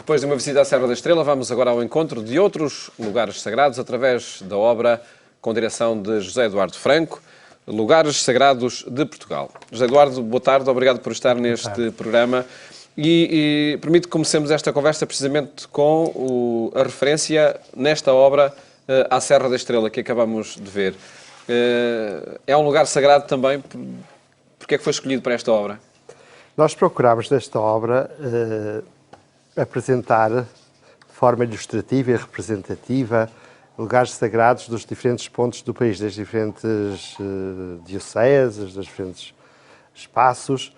Depois de uma visita à Serra da Estrela, vamos agora ao encontro de outros lugares sagrados através da obra com direção de José Eduardo Franco, Lugares Sagrados de Portugal. José Eduardo, boa tarde, obrigado por estar neste programa. E permite que comecemos esta conversa precisamente com a referência nesta obra à Serra da Estrela que acabamos de ver. É um lugar sagrado também. Porque é que foi escolhido para esta obra? Nós procurámos nesta obra apresentar de forma ilustrativa e representativa lugares sagrados dos diferentes pontos do país, das diferentes dioceses, dos diferentes espaços.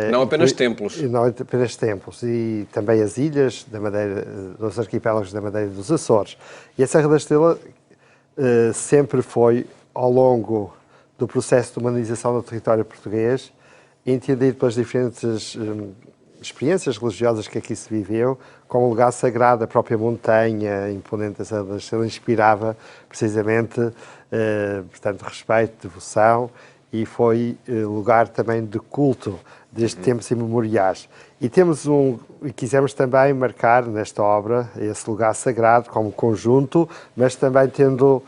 Não apenas templos. Não apenas templos, e também as ilhas da Madeira, dos arquipélagos da Madeira e dos Açores. E a Serra da Estrela sempre foi, ao longo do processo de humanização do território português, entendido pelas diferentes experiências religiosas que aqui se viveu, como um lugar sagrado. A própria montanha imponente da Serra da Estrela inspirava precisamente, portanto, respeito, devoção, e foi lugar também de culto desde tempos imemoriais. E quisemos também marcar nesta obra esse lugar sagrado como conjunto, mas também tendo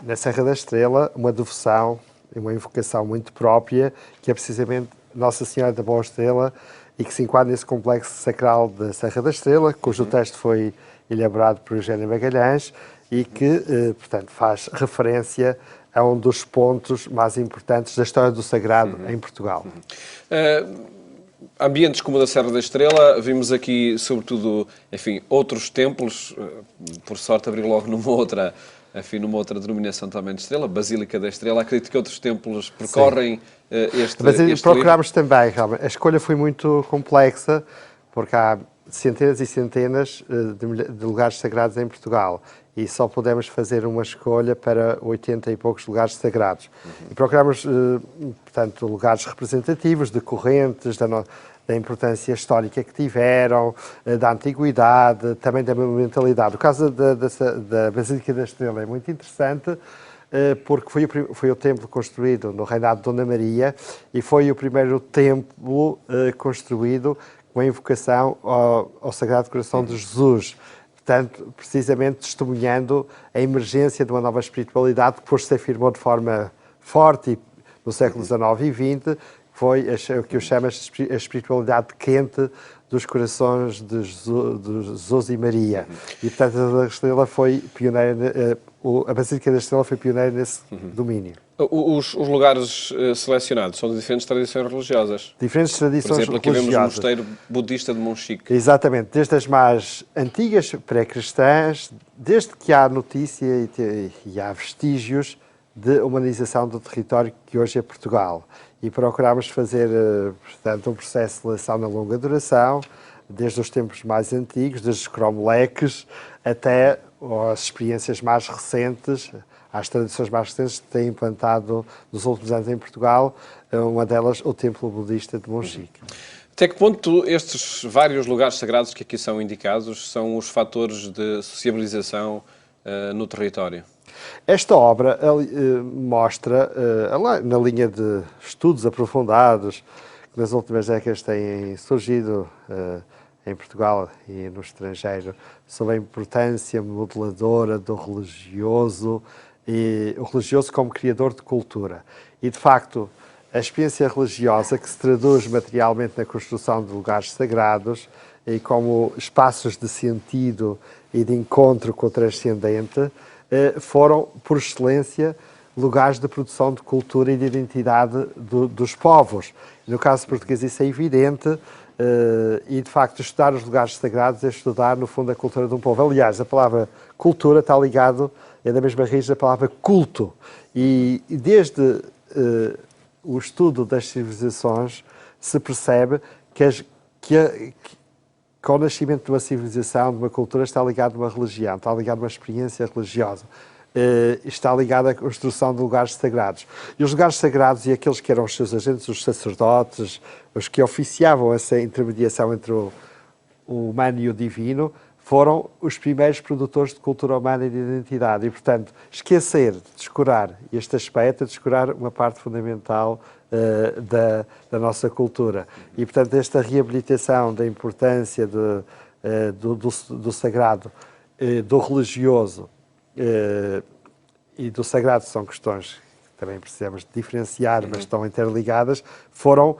na Serra da Estrela uma devoção e uma invocação muito própria, que é precisamente Nossa Senhora da Boa Estrela, e que se enquadra nesse complexo sacral da Serra da Estrela, cujo texto foi elaborado por Eugênio Magalhães e que, portanto, faz referência a um dos pontos mais importantes da história do sagrado em Portugal. Ambientes como o da Serra da Estrela, vimos aqui, sobretudo, enfim, outros templos, por sorte abrir logo numa outra denominação também de Estrela, Basílica da Estrela. Acredito que outros templos percorrem este procurámos também, realmente. A escolha foi muito complexa, porque há centenas e centenas de lugares sagrados em Portugal, e só pudemos fazer uma escolha para 80 e poucos lugares sagrados. E procurámos, portanto, lugares representativos, decorrentes da importância histórica que tiveram, da antiguidade, também da monumentalidade. O caso da Basílica da Estrela é muito interessante, porque foi o templo construído no reinado de Dona Maria e foi o primeiro templo construído com a invocação ao Sagrado Coração de Jesus. Portanto, precisamente testemunhando a emergência de uma nova espiritualidade que depois se afirmou de forma forte no século XIX e XX, foi o que eu chamo a espiritualidade quente dos corações de Jesus e Maria. E, portanto, a Estrela foi pioneira, a Basílica da Estrela foi pioneira nesse domínio. Os lugares selecionados são de diferentes tradições religiosas. Diferentes tradições religiosas. Por exemplo, aqui vemos o mosteiro budista de Monchique. Exatamente, desde as mais antigas, pré-cristãs, desde que há notícia e há vestígios de humanização do território que hoje é Portugal. E procurámos fazer, portanto, um processo de seleção na longa duração, desde os tempos mais antigos, desde os cromoleques, até as experiências mais recentes, às tradições mais recentes que têm implantado nos últimos anos em Portugal, uma delas o Templo Budista de Monchique. Até que ponto estes vários lugares sagrados que aqui são indicados são os fatores de sociabilização no território? Esta obra mostra, na linha de estudos aprofundados que nas últimas décadas têm surgido em Portugal e no estrangeiro, sobre a importância modeladora do religioso, e o religioso como criador de cultura. E, de facto, a experiência religiosa que se traduz materialmente na construção de lugares sagrados e como espaços de sentido e de encontro com o transcendente, foram, por excelência, lugares de produção de cultura e de identidade dos povos. No caso português isso é evidente, e de facto estudar os lugares sagrados é estudar, no fundo, a cultura de um povo. Aliás, a palavra cultura está ligado, é da mesma raiz da palavra culto. E desde o estudo das civilizações se percebe que ao nascimento de uma civilização, de uma cultura, está ligado a uma religião, está ligado a uma experiência religiosa, está ligado à construção de lugares sagrados. E os lugares sagrados e aqueles que eram os seus agentes, os sacerdotes, os que oficiavam essa intermediação entre o humano e o divino, foram os primeiros produtores de cultura humana e de identidade. E, portanto, esquecer de descurar este aspecto é descurar uma parte fundamental da nossa cultura. E, portanto, esta reabilitação da importância do sagrado, do religioso e do sagrado são questões que também precisamos diferenciar, mas estão interligadas, foram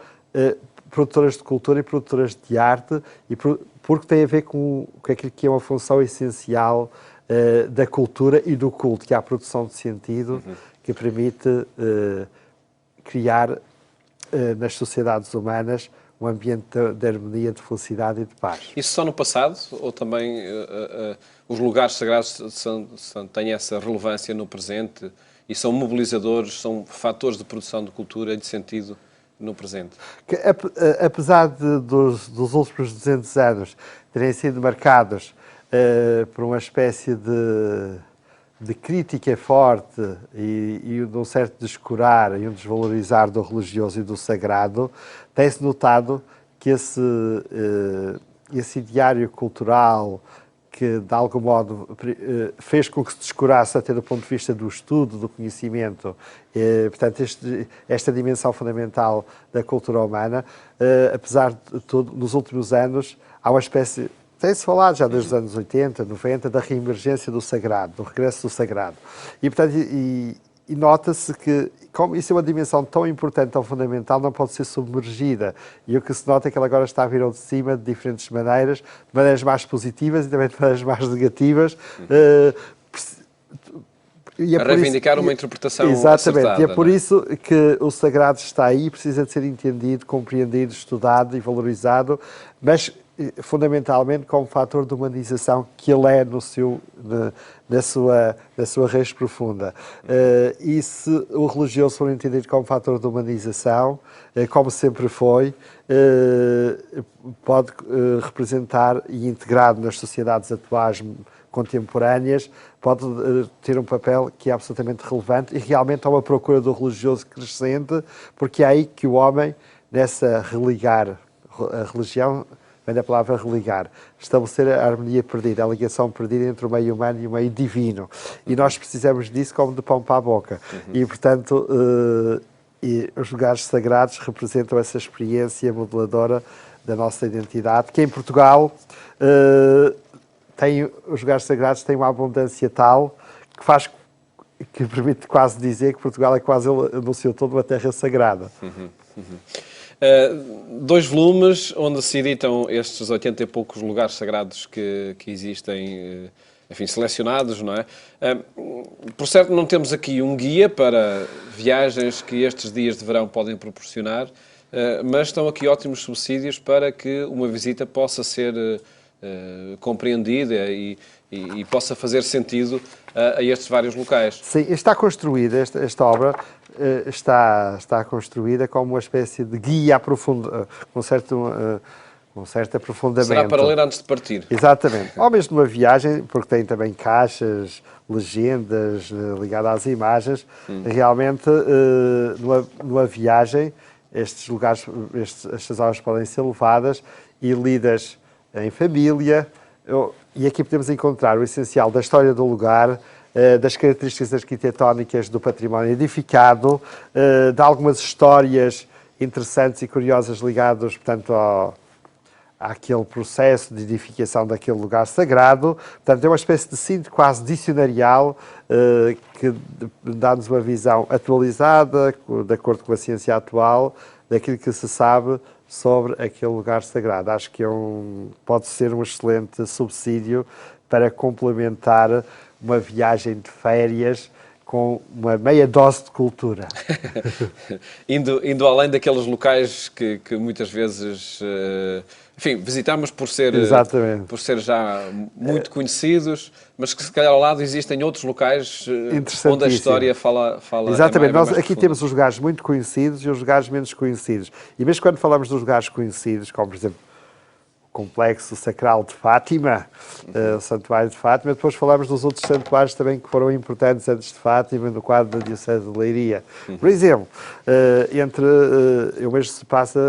produtoras de cultura e produtoras de arte, porque tem a ver com aquilo que é uma função essencial da cultura e do culto, que é a produção de sentido, que permite criar nas sociedades humanas um ambiente de harmonia, de felicidade e de paz. Isso só no passado? Ou também os lugares sagrados têm essa relevância no presente e são mobilizadores, são fatores de produção de cultura e de sentido no presente? Apesar dos últimos 200 anos terem sido marcados por uma espécie de crítica forte e de um certo descurar e um desvalorizar do religioso e do sagrado, tem-se notado que esse ideário cultural que, de algum modo, fez com que se descurasse até do ponto de vista do estudo, do conhecimento, portanto, esta dimensão fundamental da cultura humana, apesar de tudo, nos últimos anos, há uma espécie... Tem-se falado já desde os anos 80, 90, da reemergência do sagrado, do regresso do sagrado. E, portanto, e nota-se que, como isso é uma dimensão tão importante, tão fundamental, não pode ser submergida. E o que se nota é que ela agora está a vir ao de cima de diferentes maneiras, de maneiras mais positivas e também de maneiras mais negativas. E a reivindicar uma interpretação exatamente, acertada, e é por isso que o sagrado está aí, precisa de ser entendido, compreendido, estudado e valorizado, mas fundamentalmente como fator de humanização que ele é na sua raiz profunda. E se o religioso for entendido como fator de humanização, como sempre foi, pode representar e integrado nas sociedades atuais contemporâneas, pode ter um papel que é absolutamente relevante e realmente há uma procura do religioso crescente, porque é aí que o homem, nessa religar, a religião vem da palavra religar, estabelecer a harmonia perdida, a ligação perdida entre o meio humano e o meio divino. E nós precisamos disso como de pão para a boca. E, portanto, os lugares sagrados representam essa experiência modeladora da nossa identidade, que em Portugal... os lugares sagrados têm uma abundância tal que permite quase dizer que Portugal é quase no seu todo uma terra sagrada. 2 volumes onde se editam estes 80 e poucos lugares sagrados que existem, enfim, selecionados, não é? Por certo, não temos aqui um guia para viagens que estes dias de verão podem proporcionar, mas estão aqui ótimos subsídios para que uma visita possa ser compreendida e possa fazer sentido a estes vários locais. Sim, está construída, esta obra está construída como uma espécie de guia com certo aprofundamento. Será para ler antes de partir. Exatamente. Ou mesmo uma viagem, porque tem também caixas, legendas ligadas às imagens. Realmente, numa viagem, estas obras podem ser levadas e lidas em família, e aqui podemos encontrar o essencial da história do lugar, das características arquitetónicas do património edificado, de algumas histórias interessantes e curiosas ligadas, portanto, àquele processo de edificação daquele lugar sagrado. Portanto, é uma espécie de síntese quase dicionarial que dá-nos uma visão atualizada, de acordo com a ciência atual, daquilo que se sabe sobre aquele lugar sagrado. Acho que pode ser um excelente subsídio para complementar uma viagem de férias com uma meia dose de cultura. indo além daqueles locais que muitas vezes, enfim, visitamos por ser já muito conhecidos, mas que se calhar ao lado existem outros locais onde a história fala exatamente, nós aqui temos os lugares muito conhecidos e os lugares menos conhecidos. E mesmo quando falamos dos lugares conhecidos, como por exemplo o Complexo Sacral de Fátima, o Santuário de Fátima, depois falamos dos outros santuários também que foram importantes antes de Fátima, no quadro da Diocese de Leiria. Por exemplo, o mesmo se passa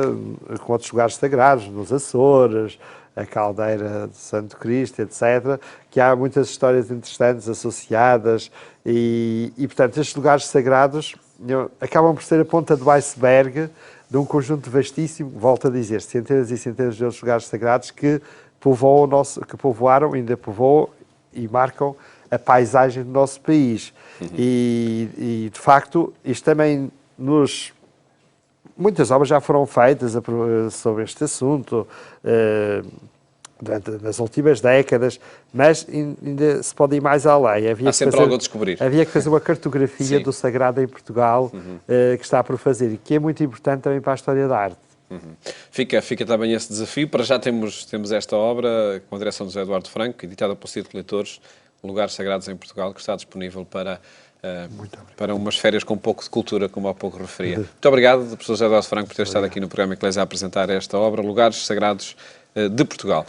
com outros lugares sagrados, nos Açores, a Caldeira de Santo Cristo, etc., que há muitas histórias interessantes associadas e portanto, estes lugares sagrados acabam por ser a ponta do iceberg de um conjunto vastíssimo, volto a dizer, centenas e centenas de outros lugares sagrados que povoaram, ainda povoam e marcam a paisagem do nosso país. E de facto, isto também muitas obras já foram feitas sobre este assunto nas últimas décadas, mas ainda se pode ir mais além. Há sempre algo a descobrir. Havia que fazer uma cartografia Sim. do sagrado em Portugal, que está por fazer, e que é muito importante também para a história da arte. Fica também esse desafio. Para já temos esta obra, com a direção de José Eduardo Franco, editada pelo Círculo de Leitores, Lugares Sagrados em Portugal, que está disponível para umas férias com um pouco de cultura, como há pouco referia. Muito obrigado, professor José Eduardo Franco, por ter estado aqui no programa Eclésia a apresentar esta obra, Lugares Sagrados de Portugal.